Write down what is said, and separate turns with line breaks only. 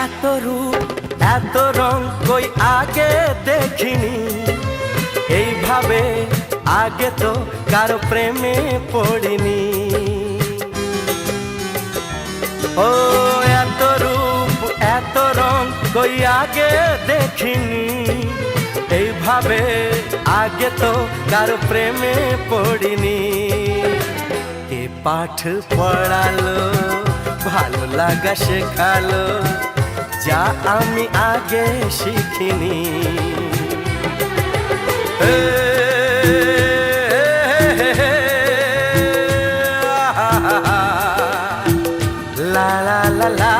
এত রূপ এত রং কই আগে দেখিনি, এইভাবে আগে তো কারো প্রেমে পড়িনি। ও এত রূপ এত রং কই আগে দেখিনি, এইভাবে আগে তো কারো প্রেমে পড়িনি। কে পাঠ পড়ালো ভালো লাগা শেখালো, যা আমি আগে শিখিনি। লা লা লা লা